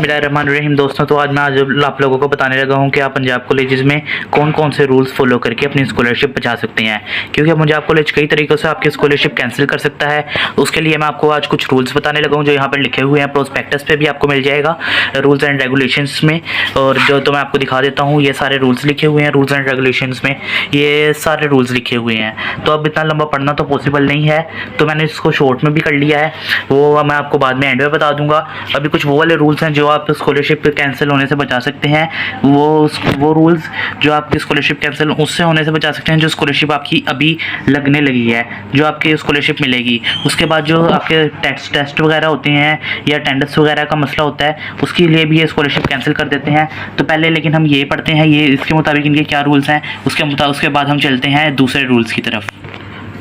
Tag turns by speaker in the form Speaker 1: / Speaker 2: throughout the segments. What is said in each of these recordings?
Speaker 1: बिस्मिल्लाहिर्रहमानिर्रहीम। दोस्तों, तो आज मैं आप लोगों को बताने लगा हूँ कि आप पंजाब कॉलेजेस में कौन कौन से रूल्स फॉलो करके अपनी स्कॉलरशिप बचा सकते हैं, क्योंकि पंजाब कॉलेज कई तरीक़ों से आपकी स्कॉलरशिप कैंसिल कर सकता है। उसके लिए मैं आपको आज कुछ रूल्स बताने लगा हूँ जो यहाँ पर लिखे हुए हैं, प्रोस्पेक्टस पे भी आपको मिल जाएगा रूल्स एंड रेगुलेशंस में। और जो तो मैं आपको दिखा देता हूँ, ये सारे रूल्स लिखे हुए हैं रूल्स एंड रेगुलेशंस में, ये सारे रूल्स लिखे हुए हैं। तो अब इतना लंबा पढ़ना तो पॉसिबल नहीं है, तो मैंने इसको शॉर्ट में भी कर लिया है, वो मैं आपको बाद में एंड में बता दूंगा। अभी कुछ वो वाले रूल्स हैं जो आप स्कॉलरशिप कैंसिल होने से बचा सकते हैं, वो रूल्स जो आपकी स्कॉलरशिप कैंसिल उससे होने से बचा सकते हैं जो स्कॉलरशिप आपकी अभी लगने लगी है, जो आपकी स्कॉलरशिप मिलेगी। उसके बाद जो आपके टेस्ट वगैरह होते हैं या अटेंडेंस वगैरह का मसला होता है, उसके लिए भी ये स्कॉलरशिप कैंसिल कर देते हैं। तो पहले लेकिन हम ये पढ़ते हैं ये इसके मुताबिक इनके क्या रूल्स हैं, उसके बाद हम चलते हैं दूसरे रूल्स की तरफ।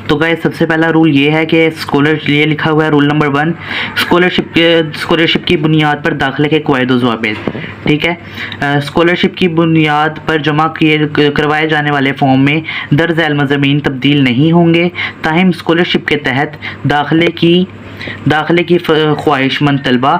Speaker 1: तो गाइस, सबसे पहला रूल ये है कि ये लिखा हुआ है रूल नंबर 1, स्कॉलरशिप की बुनियाद पर दाखिले के क़वायद व ज़वाबित। ठीक है, स्कॉलरशिप की बुनियाद पर जमा करवाए जाने वाले फॉर्म में दर्ज झैल मज़ामीन तब्दील नहीं होंगे। ताहिम स्कॉलरशिप के तहत दाखिले की ख्वाहिशमंद तलबा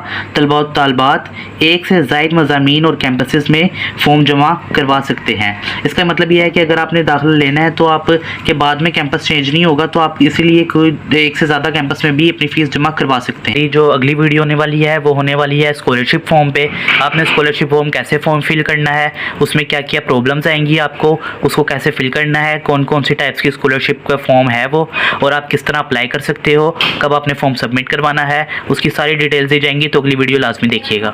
Speaker 1: और तालबात एक से ज़ायद मज़ामीन और कैंपसेस में फ़ॉर्म जमा करवा सकते हैं। इसका मतलब यह है कि अगर आपने दाखिला लेना है तो आप के बाद में कैंपस चेंज नहीं होगा, तो आप इसीलिए कोई एक से ज़्यादा कैंपस में भी अपनी फ़ीस जमा करवा सकते हैं। जो अगली वीडियो होने वाली है वो होने वाली है स्कॉलरशिप फॉर्म पे। आपने स्कॉलरशिप फॉर्म कैसे फॉर्म फिल करना है, उसमें क्या क्या प्रॉब्लम्स आएंगी आपको, उसको कैसे फिल करना है, कौन कौन सी टाइप्स की स्कॉलरशिप का फॉर्म है वो, और आप किस तरह अप्लाई कर सकते हो, कब आपने फॉर्म सबमिट करवाना है, उसकी सारी डिटेल्स दी जाएंगी। तो अगली वीडियो लाजमी देखिएगा।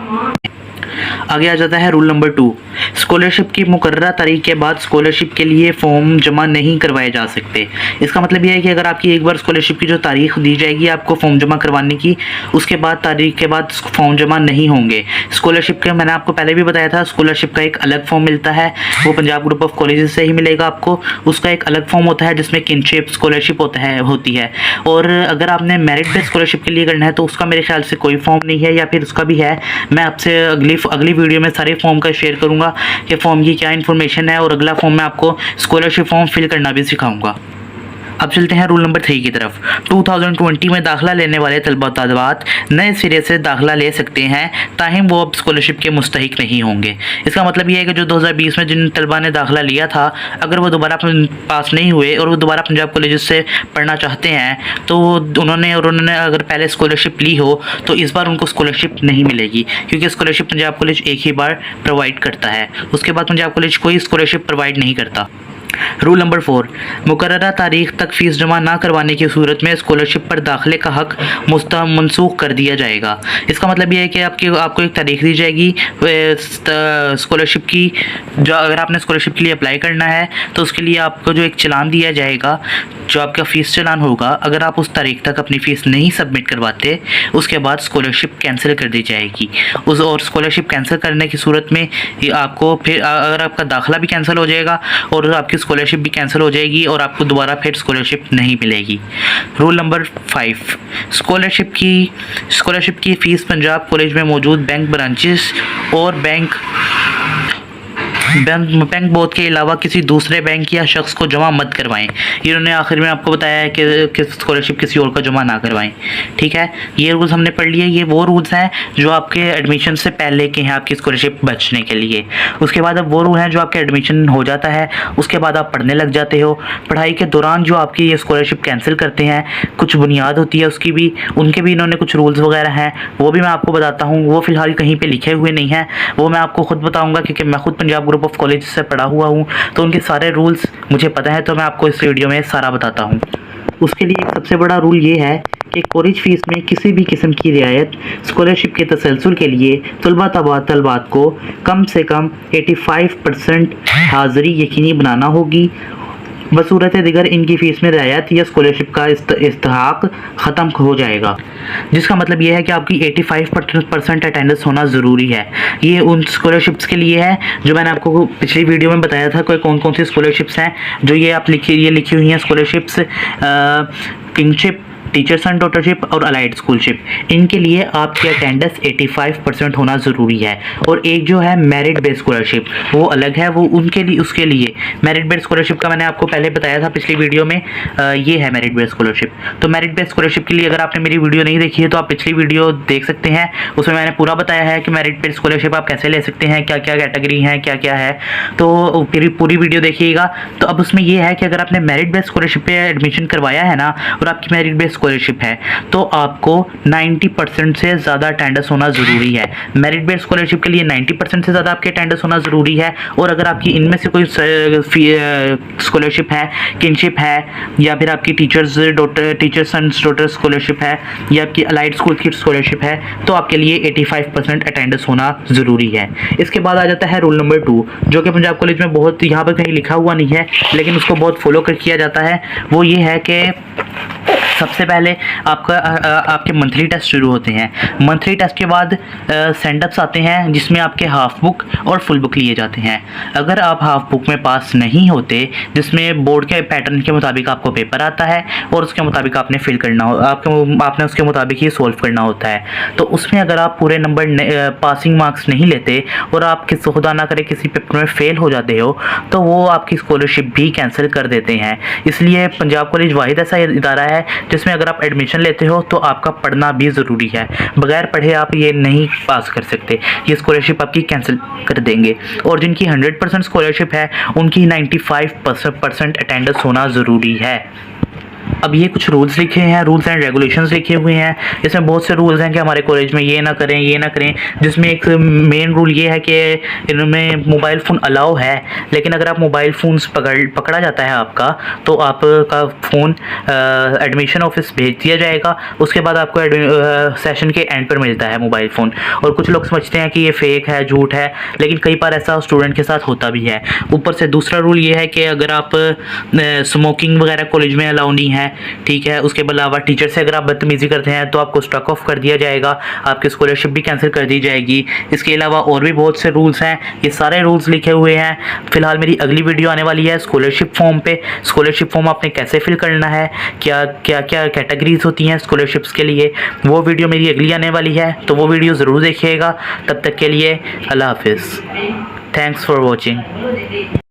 Speaker 1: आगे आ जाता है रूल नंबर 2, स्कॉलरशिप की मुकर्ररा तारीख के बाद स्कॉलरशिप के लिए फ़ॉर्म जमा नहीं करवाए जा सकते। इसका मतलब यह है कि अगर आपकी एक बार स्कॉलरशिप की जो तारीख दी जाएगी आपको फ़ॉर्म जमा करवाने की, उसके बाद तारीख के बाद फ़ॉर्म जमा नहीं होंगे। स्कॉलरशिप का मैंने आपको पहले भी बताया था, स्कॉलरशिप का एक अलग फॉर्म मिलता है, वो पंजाब ग्रुप ऑफ कॉलेजेस से ही मिलेगा आपको। उसका एक अलग फॉर्म होता है जिसमें किनशिप स्कॉलरशिप होती है। और अगर आपने मेरिट बेस्ड स्कॉलरशिप के लिए करना है तो उसका मेरे ख्याल से कोई फॉर्म नहीं है, या फिर उसका भी है। मैं आपसे अगली वीडियो में सारे फॉर्म का शेयर करूंगा कि फॉर्म की क्या इन्फॉर्मेशन है, और अगला फॉर्म मैं आपको स्कॉलरशिप फॉर्म फिल करना भी सिखाऊंगा। अब चलते हैं रूल नंबर 3 की तरफ। 2020 में दाखिला लेने वाले तलबात नए सिरे से दाखिला ले सकते हैं, ताहिम वो अब स्कॉलरशिप के मुस्तहिक नहीं होंगे। इसका मतलब ये है कि जो 2020 में जिन तलबा ने दाखिला लिया था, अगर वो दोबारा पास नहीं हुए और वो दोबारा पंजाब कॉलेज से पढ़ना चाहते हैं, तो उन्होंने अगर पहले स्कॉलरशिप ली हो तो इस बार उनको स्कॉलरशिप नहीं मिलेगी, क्योंकि स्कॉलरशिप पंजाब कॉलेज एक ही बार प्रोवाइड करता है, उसके बाद पंजाब कॉलेज कोई स्कॉलरशिप प्रोवाइड नहीं करता। रूल नंबर 4, मुकर्ररा तारीख तक फ़ीस जमा ना करवाने की सूरत में स्कॉलरशिप पर दाखिले का हक मनसूख कर दिया जाएगा। इसका मतलब यह है कि आपको एक तारीख दी जाएगी स्कॉलरशिप की, जो अगर आपने स्कॉलरशिप के लिए अप्लाई करना है तो उसके लिए आपको जो एक चालान दिया जाएगा, जो आपका फ़ीस चालान होगा, अगर आप उस तारीख तक अपनी फ़ीस नहीं सबमिट करवाते, उसके बाद स्कॉलरशिप कैंसिल कर दी जाएगी। और स्कॉलरशिप कैंसिल करने की सूरत में आपको फिर अगर आपका दाखिला भी कैंसिल हो जाएगा और आपकी स्कॉलरशिप भी कैंसिल हो जाएगी और आपको दोबारा फिर स्कॉलरशिप नहीं मिलेगी। रूल नंबर 5, स्कॉलरशिप की फ़ीस पंजाब कॉलेज में मौजूद बैंक ब्रांचेस और बैंक बोर्ड के अलावा किसी दूसरे बैंक या शख्स को जमा मत करवाएं। इन्होंने आखिर में आपको बताया है कि स्कॉलरशिप किसी और का जमा ना करवाएं। ठीक है, ये रूल्स हमने पढ़ लिए। ये वो रूल्स हैं जो आपके एडमिशन से पहले के हैं आपकी स्कॉलरशिप बचने के लिए। उसके बाद अब वो रूल हैं जो आपके एडमिशन हो जाता है, उसके बाद आप पढ़ने लग जाते हो। पढ़ाई के दौरान जो आपकी ये स्कॉलरशिप कैंसिल करते हैं, कुछ बुनियाद होती है उसकी भी, उनके भी इन्होंने कुछ रूल्स वगैरह हैं, वो भी मैं आपको बताता हूँ। वो फ़िलहाल कहीं पर लिखे हुए नहीं हैं, वो मैं आपको ख़ुद बताऊँगा, क्योंकि मैं खुद पंजाब ग्रुप ऑफ कॉलेज से पढ़ा हुआ हूँ, तो उनके सारे रूल्स मुझे पता है, तो मैं आपको इस वीडियो में सारा बताता हूँ। उसके लिए एक सबसे बड़ा रूल ये है कि कॉलेज फ़ीस में किसी भी किस्म की रियायत स्कॉलरशिप के तसलसल के लिए तलबात को कम से कम 85% हाज़िरी यकीनी बनाना होगी। बसूरत दिगर इनकी फ़ीस में रियायत या स्कॉलरशिप का इस्तेहाक ख़त्म हो जाएगा, जिसका मतलब ये है कि आपकी 85% अटेंडेंस होना ज़रूरी है। ये उन स्कॉलरशिप्स के लिए है जो मैंने आपको पिछली वीडियो में बताया था, कौन कौन सी स्कॉलरशिप्स हैं जो ये लिखी हुई हैं। स्कॉलरशिप्स किंगशिप, टीचर सन डॉटरशिप और अलाइड स्कूलशिप, इनके लिए आपकी अटेंडेंस 85% होना ज़रूरी है। और एक जो है मेरिट बेस्ड स्कॉलरशिप, वो अलग है, वो उनके लिए, उसके लिए मेरिट बेस्ड स्कॉलरशिप का मैंने आपको पहले बताया था पिछली वीडियो में। ये है मेरिट बेस्ड स्कॉलरशिप। तो मेरिट बेस्ड स्कॉलरशिप के लिए अगर आपने मेरी वीडियो नहीं देखी है तो आप पिछली वीडियो देख सकते हैं, उसमें मैंने पूरा बताया है कि मेरिट बेस्ड स्कॉलरशिप आप कैसे ले सकते हैं, क्या क्या कैटेगरी है, क्या क्या है। तो पूरी वीडियो देखिएगा। तो अब उसमें ये है कि अगर आपने मेरिट बेस्ड स्कॉलरशिप पे एडमिशन करवाया है ना, और आपकी मेरिट बेस्ड स्कॉलरशिप है, तो आपको 90% से ज़्यादा अटेंडेंस होना ज़रूरी है। मेरिट बेस्ड स्कॉलरशिप के लिए 90% से ज़्यादा आपके अटेंडेंस होना ज़रूरी है। और अगर आपकी इनमें से कोई स्कॉलरशिप है, किनशिप है, या फिर आपकी टीचर सन्स डॉटर स्कॉलरशिप है, या आपकी अलाइड स्कूल की स्कॉलरशिप है, तो आपके लिए 85% अटेंडेंस होना ज़रूरी है। इसके बाद आ जाता है रूल नंबर 2, जो कि पंजाब कॉलेज में बहुत, यहाँ पर कहीं लिखा हुआ नहीं है लेकिन उसको बहुत फॉलो कर किया जाता है। वो ये है कि सबसे पहले आपके मंथली टेस्ट शुरू होते हैं। मंथली टेस्ट के बाद सेंडअप्स आते हैं, जिसमें आपके हाफ बुक और फुल बुक लिए जाते हैं। अगर आप हाफ बुक में पास नहीं होते, जिसमें बोर्ड के पैटर्न के मुताबिक आपको पेपर आता है और उसके मुताबिक आपने फिल करना हो, आपने उसके मुताबिक ही सॉल्व करना होता है, तो उसमें अगर आप पूरे नंबर पासिंग मार्क्स नहीं लेते और आप खुदा ना करे किसी पेपर में फेल हो जाते हो, तो वो आपकी स्कॉलरशिप भी कैंसिल कर देते हैं। इसलिए पंजाब कॉलेज वाहिद ऐसा इदारा है जिसमें अगर आप एडमिशन लेते हो तो आपका पढ़ना भी ज़रूरी है। बगैर पढ़े आप ये नहीं पास कर सकते, ये स्कॉलरशिप आपकी कैंसिल कर देंगे। और जिनकी 100% स्कॉलरशिप है, उनकी 95% अटेंडेंस होना ज़रूरी है। अब ये कुछ रूल्स लिखे हैं, रूल्स एंड रेगुलेशंस लिखे हुए हैं। इसमें बहुत से रूल्स हैं कि हमारे कॉलेज में ये ना करें, ये ना करें। जिसमें एक मेन रूल ये है कि इनमें मोबाइल फ़ोन अलाउ है, लेकिन अगर आप मोबाइल फ़ोन्स पकड़ा जाता है आपका, तो आपका फ़ोन एडमिशन ऑफिस भेज दिया जाएगा। उसके बाद आपको सेशन के एंड पर मिलता है मोबाइल फ़ोन। और कुछ लोग समझते हैं कि ये फेक है, झूठ है, लेकिन कई बार ऐसा स्टूडेंट के साथ होता भी है। ऊपर से दूसरा रूल ये है कि अगर आप स्मोकिंग वगैरह कॉलेज में अलाउ नहीं है, ठीक है। उसके अलावा टीचर से अगर आप बदतमीज़ी करते हैं तो आपको स्ट्रक ऑफ कर दिया जाएगा, आपकी स्कॉलरशिप भी कैंसिल कर दी जाएगी। इसके अलावा और भी बहुत से रूल्स हैं, ये सारे रूल्स लिखे हुए हैं। फिलहाल मेरी अगली वीडियो आने वाली है स्कॉलरशिप फॉर्म पे। स्कॉलरशिप फॉर्म आपने कैसे फिल करना है, क्या क्या क्या कैटेगरीज होती हैं स्कॉलरशिप्स के लिए, वो वीडियो मेरी अगली आने वाली है, तो वो वीडियो ज़रूर देखिएगा। तब तक के लिए अल्लाह हाफिज़। Thanks for watching.